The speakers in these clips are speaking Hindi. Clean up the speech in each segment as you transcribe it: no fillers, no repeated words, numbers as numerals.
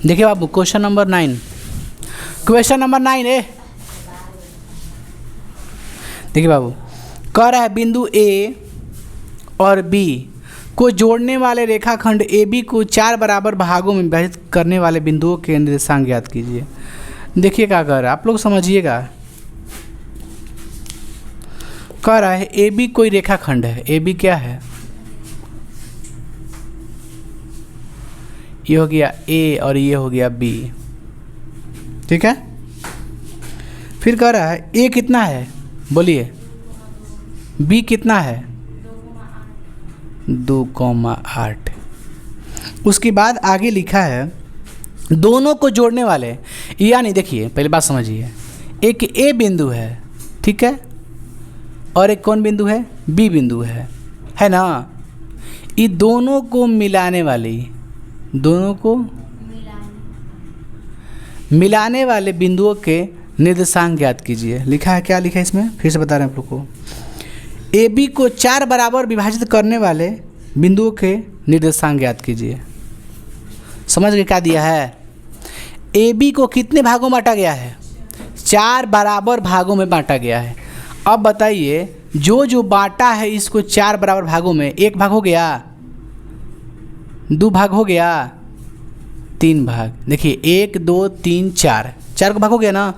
देखिए बाबू क्वेश्चन नंबर 9, क्वेश्चन नंबर 9 है। देखिए बाबू, कह रहा है बिंदु ए और बी को जोड़ने वाले रेखाखंड ए बी को 4 बराबर भागों में विभाजित करने वाले बिंदुओं के निर्देशांक ज्ञात कीजिए। देखिए क्या कह रहा है, आप लोग समझिएगा। कह रहा है ए बी कोई रेखाखंड है। ए बी क्या है? ये हो गया ए और ये हो गया बी, ठीक है। फिर कह रहा है ए कितना है, बोलिए। बी कितना है? 2,8। उसके बाद आगे लिखा है दोनों को जोड़ने वाले, यानी देखिए पहले बात समझिए, एक ए बिंदु है, ठीक है, और एक कौन बिंदु है? बी बिंदु है ना। ये दोनों को मिलाने वाली, दोनों को मिलाने वाले बिंदुओं के निर्देशांक ज्ञात कीजिए। लिखा है, क्या लिखा है इसमें, फिर से बता रहे हैं आप लोग को। ए बी को 4 बराबर विभाजित करने वाले बिंदुओं के निर्देशांक ज्ञात कीजिए। समझ गए क्या दिया है? ए बी को कितने भागों में बांटा गया है? 4 बराबर भागों में बांटा गया है। अब बताइए, जो बांटा है इसको 4 बराबर भागों में, 1 भाग हो गया, 2 भाग हो गया, 3 भाग। देखिए 1 2 3 4, 4 को भाग हो गया ना,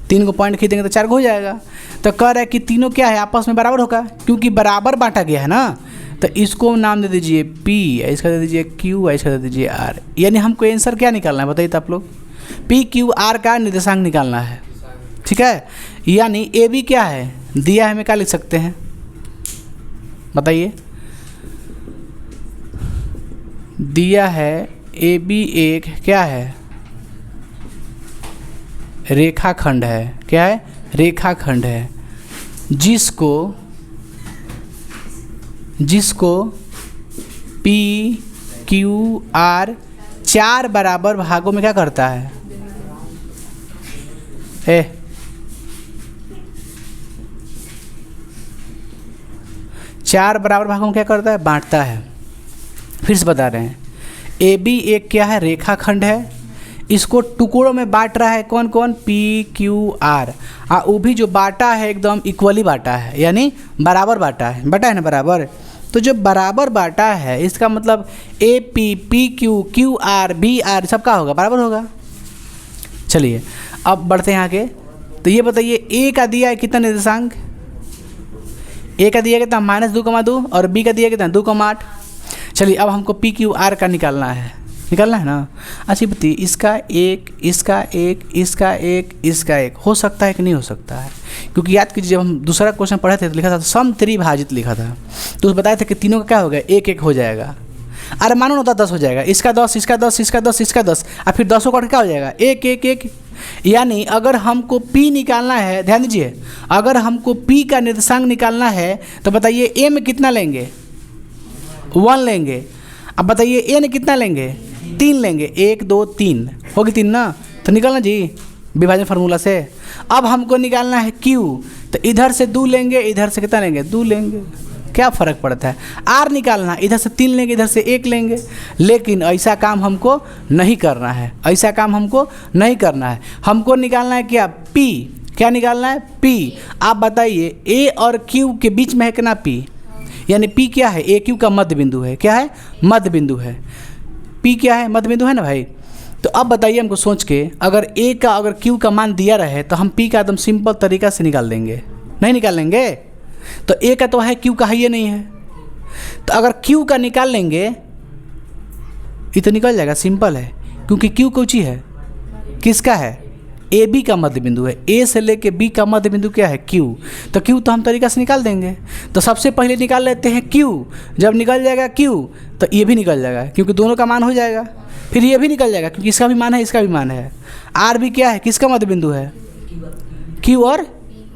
3 को पॉइंट खींचेंगे तो 4 को हो जाएगा। तो कह रहा है कि तीनों क्या है, आपस में बराबर होगा, क्योंकि बराबर बांटा गया है ना। तो इसको नाम दे दीजिए P, इसका दे दीजिए Q, इसका दे दीजिए R। यानी हमको आंसर क्या निकालना है बताइए तो आप लोग? P Q R का निर्देशांक निकालना है, ठीक है। यानी ए बी क्या है दिया है, हमें क्या लिख सकते हैं बताइए? दिया है ए बी एक क्या है, रेखाखंड है। क्या है? रेखाखंड है, जिसको P Q R 4 बराबर भागों में क्या करता है? 4 बराबर भागों में क्या करता है? बांटता है। फिर से बता रहे हैं, ए बी एक क्या है? रेखाखंड है। इसको टुकड़ों में बांट रहा है कौन कौन? P Q R। वो भी जो बांटा है एकदम इक्वली बांटा है, यानी बराबर बांटा है। बांटा है ना बराबर, तो जो बराबर बांटा है इसका मतलब A P P Q Q R B R सबका होगा, बराबर होगा। चलिए अब बढ़ते हैं आगे। तो ये बताइए ए का दिया है कितना निर्देशांक? ए का दिया कितना? -2,2 और बी का दिया कितना? 2,8। चलिए अब हमको P Q R का निकालना है ना। अच्छा बताइए, इसका एक, इसका एक, इसका एक, इसका एक हो सकता है कि नहीं हो सकता है? क्योंकि याद कीजिए जब हम दूसरा क्वेश्चन पढ़े थे तो लिखा था सम त्रिभाजित लिखा था, तो उस बताए थे कि तीनों का क्या हो गया? एक एक हो जाएगा। अरे मानो ना 10 हो जाएगा, इसका 10, इसका 10, इसका 10, इसका 10, और फिर 10 का क्या हो जाएगा? एक एक एक। यानी अगर हमको P निकालना है, ध्यान दीजिए, अगर हमको P का निर्देशांक निकालना है तो बताइए A में कितना लेंगे? 1 लेंगे। अब बताइए A में कितना लेंगे? 3 लेंगे। 1 2 3 होगी 3 ना, तो निकालना जी विभाजन फार्मूला से। अब हमको निकालना है Q, तो इधर से 2 लेंगे, इधर से कितना लेंगे? 2 लेंगे। क्या फ़र्क पड़ता है? R निकालना, इधर से 3 लेंगे, इधर से 1 लेंगे। लेकिन ऐसा काम हमको नहीं करना है, ऐसा काम हमको नहीं करना है। हमको निकालना है क्या? P। क्या निकालना है? P। आप बताइए A और Q के बीच में है कितना? P। यानी P क्या है? A Q का मध्य बिंदु है। क्या है? मध्य बिंदु है। P क्या है? मध्य बिंदु है ना भाई। तो अब बताइए हमको सोच के, अगर A का अगर Q का मान दिया रहे तो हम P का एकदम सिंपल तरीका से निकाल देंगे, नहीं निकाल लेंगे? तो A का तो है, Q का है ये नहीं है। तो अगर Q का निकाल लेंगे ये तो निकल जाएगा, सिंपल है, क्योंकि Q कौची है? किसका है? ए बी का मध्य बिंदु है। ए से लेके बी का मध्य बिंदु क्या है? Q। तो Q तो हम तरीका से निकाल देंगे। तो सबसे पहले निकाल लेते हैं Q। जब निकल जाएगा Q तो ये भी निकल जाएगा, क्योंकि दोनों का मान हो जाएगा। फिर ये भी निकल जाएगा, क्योंकि इसका भी मान है, इसका भी मान है। R भी क्या है? किसका मध्य बिंदु है? Q और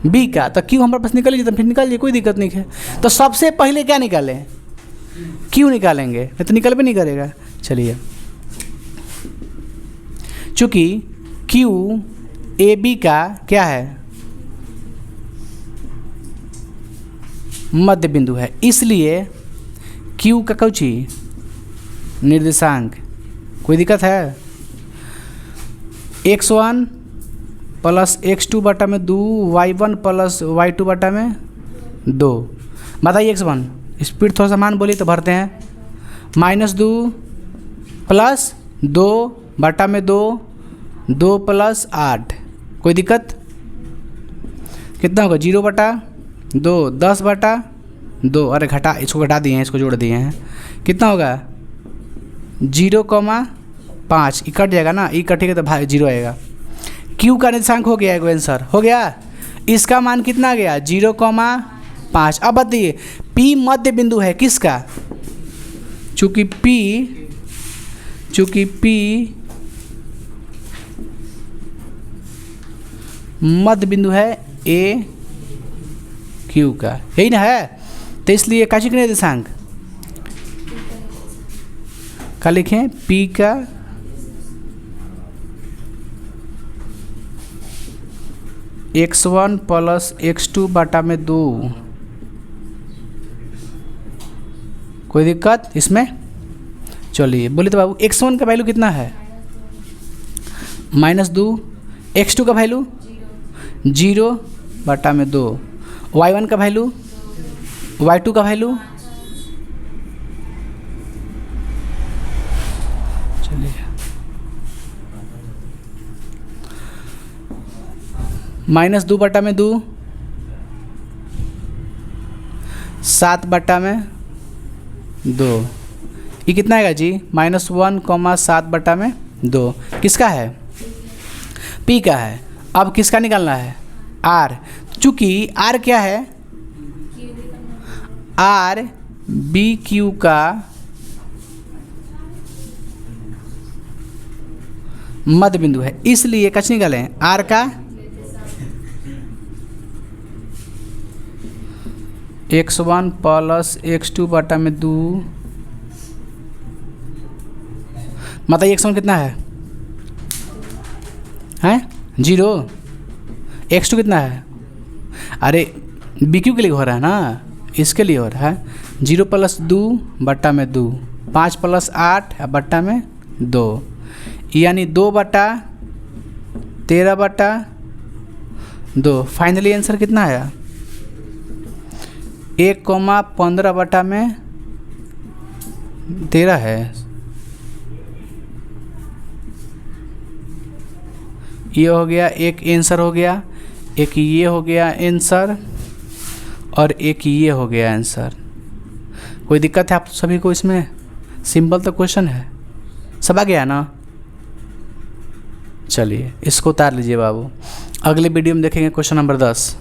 B का। तो Q हमारे पास निकल गया, तो फिर निकाल लिए, कोई दिक्कत नहीं है। तो सबसे पहले क्या निकालें? Q निकालेंगे, नहीं तो निकल भी नहीं करेगा। चलिए, चूँकि Q ए बी का क्या है? मध्य बिंदु है, इसलिए Q का कौची? निर्देशांक। कोई दिक्कत है? x1 प्लस x2 बटा में 2, y1 प्लस y2 बटा में 2। बताइए x1 स्पीड थोड़ा सा मान बोलिए तो भरते हैं। -2 प्लस 2 बटा में 2, 2 प्लस 8, कोई दिक्कत? कितना होगा? 0 बटा 2, 10 बटा 2, अरे घटा, इसको घटा दिए हैं, इसको जोड़ दिए हैं। कितना होगा? 0,5, ये कट जाएगा ना, ये कटेगा तो 0 आएगा। Q का निर्देशांक हो गया है आंसर, हो गया। इसका मान कितना आ गया? 0,5। अब बताइए P मध्य बिंदु है किसका? चूँकि P मध्य बिंदु है A Q का, यही ना है, तो इसलिए काची का निर्देशांक का लिखें P का x1 प्लस x2 बटा में 2। कोई दिक्कत इसमें? चलिए बोलिए तो बाबू x1 का वैल्यू कितना है? -2। x2 का वैल्यू 0 बटा में 2। y1 का वैल्यू, y2 का वैल्यू, चलिए -2 बटा में 2, 7 बटा में 2, ये कितना आएगा जी? -1, 7 बटा में 2। किसका है? P का है। अब किसका निकालना है? R। चूँकि R क्या है? R BQ का मध्य बिंदु है, इसलिए कच निकालें R का x1 प्लस x2 बटा में 2। बताइए x1 कितना है? 0। x2 कितना है? अरे BQ के लिए हो रहा है ना, इसके लिए हो रहा है। 0 प्लस 2 बटा में 2, 5 प्लस 8 बटा में 2, यानी 2 बटा 13 बटा 2। फाइनली आंसर कितना आया? 1,15 बटा में 13 है। ये हो गया एक आंसर, हो गया एक, ये हो गया आंसर, और एक ये हो गया आंसर। कोई दिक्कत है आप सभी को इसमें? सिंपल तो क्वेश्चन है, सब आ गया ना। चलिए इसको उतार लीजिए बाबू, अगले वीडियो में देखेंगे क्वेश्चन नंबर 10।